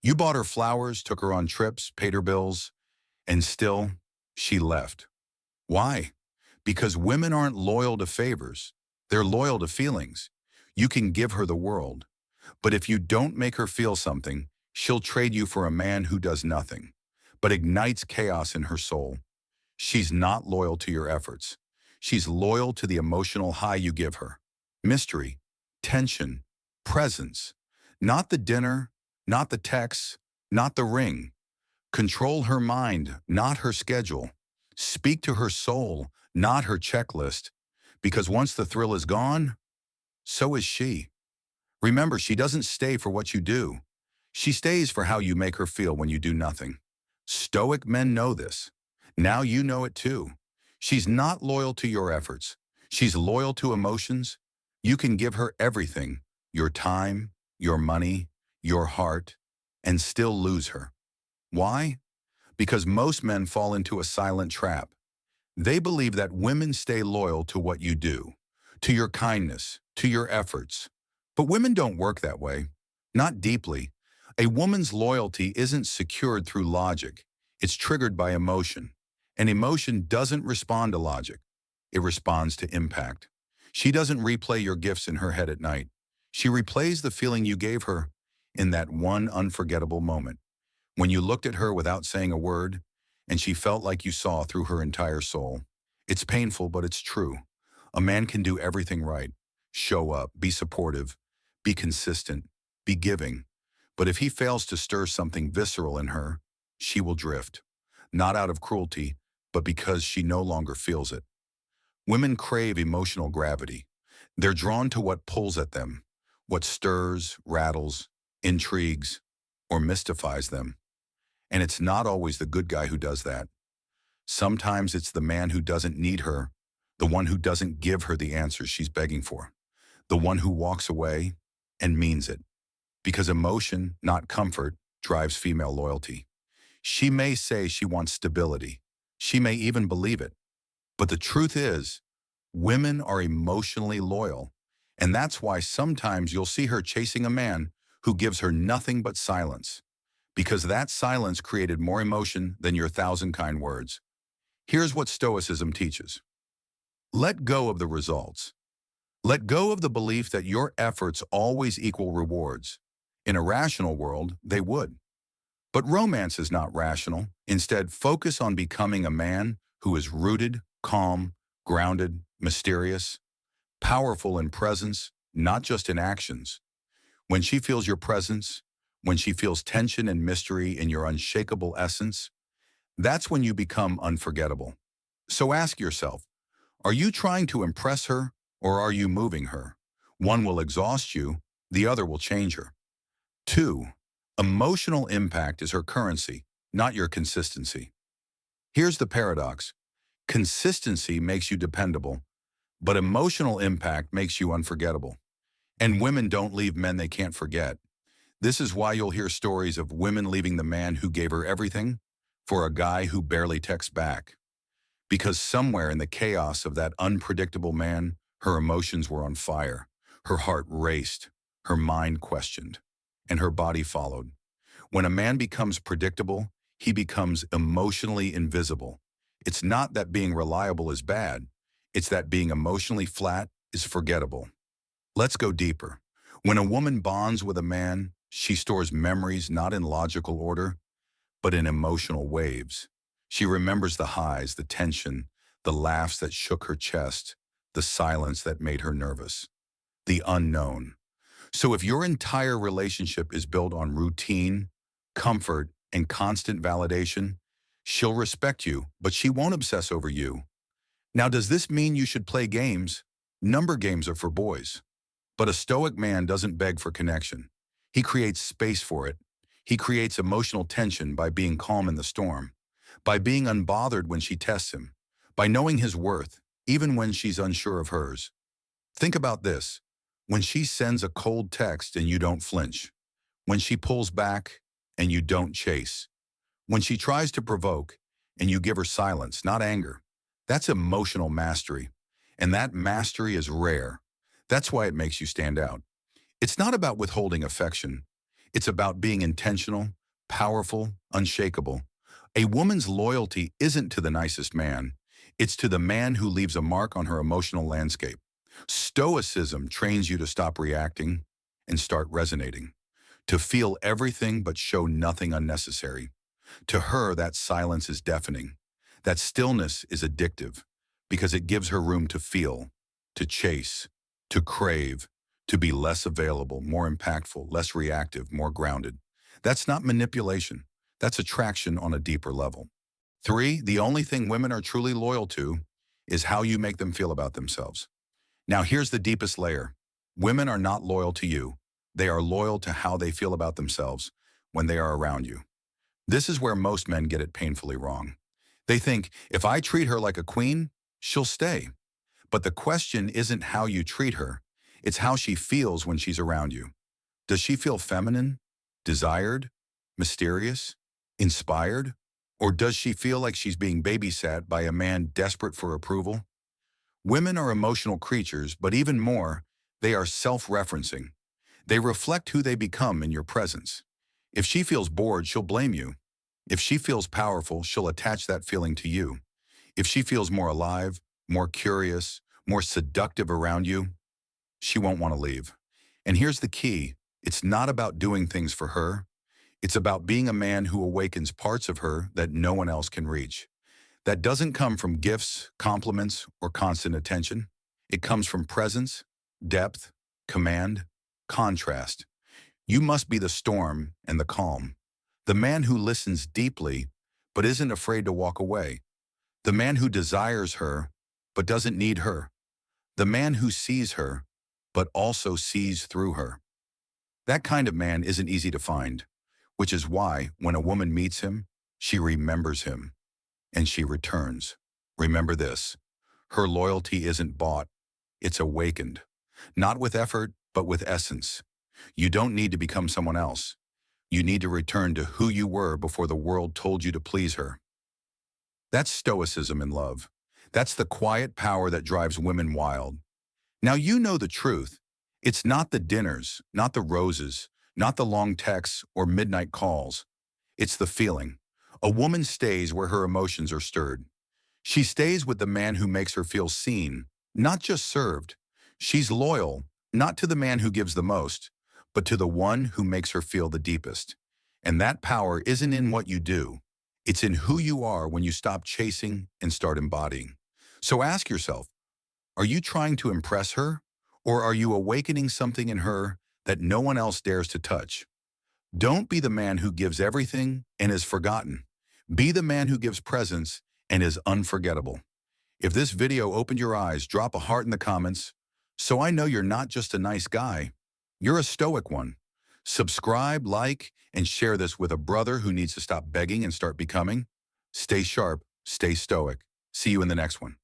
You bought her flowers, took her on trips, paid her bills, and still, she left. Why? Because women aren't loyal to favors. They're loyal to feelings. You can give her the world, but if you don't make her feel something, she'll trade you for a man who does nothing, but ignites chaos in her soul. She's not loyal to your efforts. She's loyal to the emotional high you give her. Mystery, tension, presence. Not the dinner, not the texts, not the ring. Control her mind, not her schedule. Speak to her soul, not her checklist. Because once the thrill is gone, so is she. Remember, she doesn't stay for what you do. She stays for how you make her feel when you do nothing. Stoic men know this. Now you know it too. She's not loyal to your efforts. She's loyal to emotions. You can give her everything, your time, your money, your heart, and still lose her. Why? Because most men fall into a silent trap. They believe that women stay loyal to what you do, to your kindness, to your efforts. But women don't work that way. Not deeply. A woman's loyalty isn't secured through logic. It's triggered by emotion. And emotion doesn't respond to logic. It responds to impact. She doesn't replay your gifts in her head at night. She replays the feeling you gave her in that one unforgettable moment, when you looked at her without saying a word, and she felt like you saw through her entire soul. It's painful, but it's true. A man can do everything right. Show up, be supportive, be consistent, be giving. But if he fails to stir something visceral in her, she will drift. Not out of cruelty, but because she no longer feels it. Women crave emotional gravity. They're drawn to what pulls at them, what stirs, rattles, intrigues, or mystifies them. And it's not always the good guy who does that. Sometimes it's the man who doesn't need her, the one who doesn't give her the answers she's begging for, the one who walks away and means it. Because emotion, not comfort, drives female loyalty. She may say she wants stability. She may even believe it. But the truth is, women are emotionally loyal. And that's why sometimes you'll see her chasing a man who gives her nothing but silence, because that silence created more emotion than your thousand kind words. Here's what Stoicism teaches. Let go of the results. Let go of the belief that your efforts always equal rewards. In a rational world, they would. But romance is not rational. Instead, focus on becoming a man who is rooted, calm, grounded, mysterious, powerful in presence, not just in actions. When she feels your presence, when she feels tension and mystery in your unshakable essence, that's when you become unforgettable. So ask yourself, are you trying to impress her or are you moving her? One will exhaust you, the other will change her. 2. Emotional impact is her currency, not your consistency. Here's the paradox. Consistency makes you dependable, but emotional impact makes you unforgettable. And women don't leave men they can't forget. This is why you'll hear stories of women leaving the man who gave her everything for a guy who barely texts back. Because somewhere in the chaos of that unpredictable man, her emotions were on fire. Her heart raced, her mind questioned, and her body followed. When a man becomes predictable, he becomes emotionally invisible. It's not that being reliable is bad. It's that being emotionally flat is forgettable. Let's go deeper. When a woman bonds with a man, she stores memories not in logical order, but in emotional waves. She remembers the highs, the tension, the laughs that shook her chest, the silence that made her nervous, the unknown. So if your entire relationship is built on routine, comfort, and constant validation, she'll respect you, but she won't obsess over you. Now, does this mean you should play games? Number games are for boys. But a stoic man doesn't beg for connection. He creates space for it. He creates emotional tension by being calm in the storm, by being unbothered when she tests him, by knowing his worth, even when she's unsure of hers. Think about this. When she sends a cold text and you don't flinch, when she pulls back and you don't chase, when she tries to provoke and you give her silence, not anger, that's emotional mastery. And that mastery is rare. That's why it makes you stand out. It's not about withholding affection. It's about being intentional, powerful, unshakable. A woman's loyalty isn't to the nicest man. It's to the man who leaves a mark on her emotional landscape. Stoicism trains you to stop reacting and start resonating, to feel everything but show nothing unnecessary. To her, that silence is deafening. That stillness is addictive because it gives her room to feel, to chase, to crave, to be less available, more impactful, less reactive, more grounded. That's not manipulation. That's attraction on a deeper level. 3, the only thing women are truly loyal to is how you make them feel about themselves. Now, here's the deepest layer. Women are not loyal to you. They are loyal to how they feel about themselves when they are around you. This is where most men get it painfully wrong. They think, if I treat her like a queen, she'll stay. But the question isn't how you treat her. It's how she feels when she's around you. Does she feel feminine, desired, mysterious, inspired? Or does she feel like she's being babysat by a man desperate for approval? Women are emotional creatures, but even more, they are self-referencing. They reflect who they become in your presence. If she feels bored, she'll blame you. If she feels powerful, she'll attach that feeling to you. If she feels more alive, more curious, more seductive around you, she won't want to leave. And here's the key. It's not about doing things for her. It's about being a man who awakens parts of her that no one else can reach. That doesn't come from gifts, compliments, or constant attention. It comes from presence, depth, command, contrast. You must be the storm and the calm. The man who listens deeply, but isn't afraid to walk away. The man who desires her, but doesn't need her. The man who sees her, but also sees through her. That kind of man isn't easy to find, which is why when a woman meets him, she remembers him and she returns. Remember this, her loyalty isn't bought, it's awakened. Not with effort, but with essence. You don't need to become someone else. You need to return to who you were before the world told you to please her. That's stoicism in love. That's the quiet power that drives women wild. Now you know the truth. It's not the dinners, not the roses, not the long texts or midnight calls. It's the feeling. A woman stays where her emotions are stirred. She stays with the man who makes her feel seen, not just served. She's loyal, not to the man who gives the most, but to the one who makes her feel the deepest. And that power isn't in what you do. It's in who you are when you stop chasing and start embodying. So ask yourself, are you trying to impress her? Or are you awakening something in her that no one else dares to touch? Don't be the man who gives everything and is forgotten. Be the man who gives presence and is unforgettable. If this video opened your eyes, drop a heart in the comments so I know you're not just a nice guy. You're a stoic one. Subscribe, like, and share this with a brother who needs to stop begging and start becoming. Stay sharp, stay stoic. See you in the next one.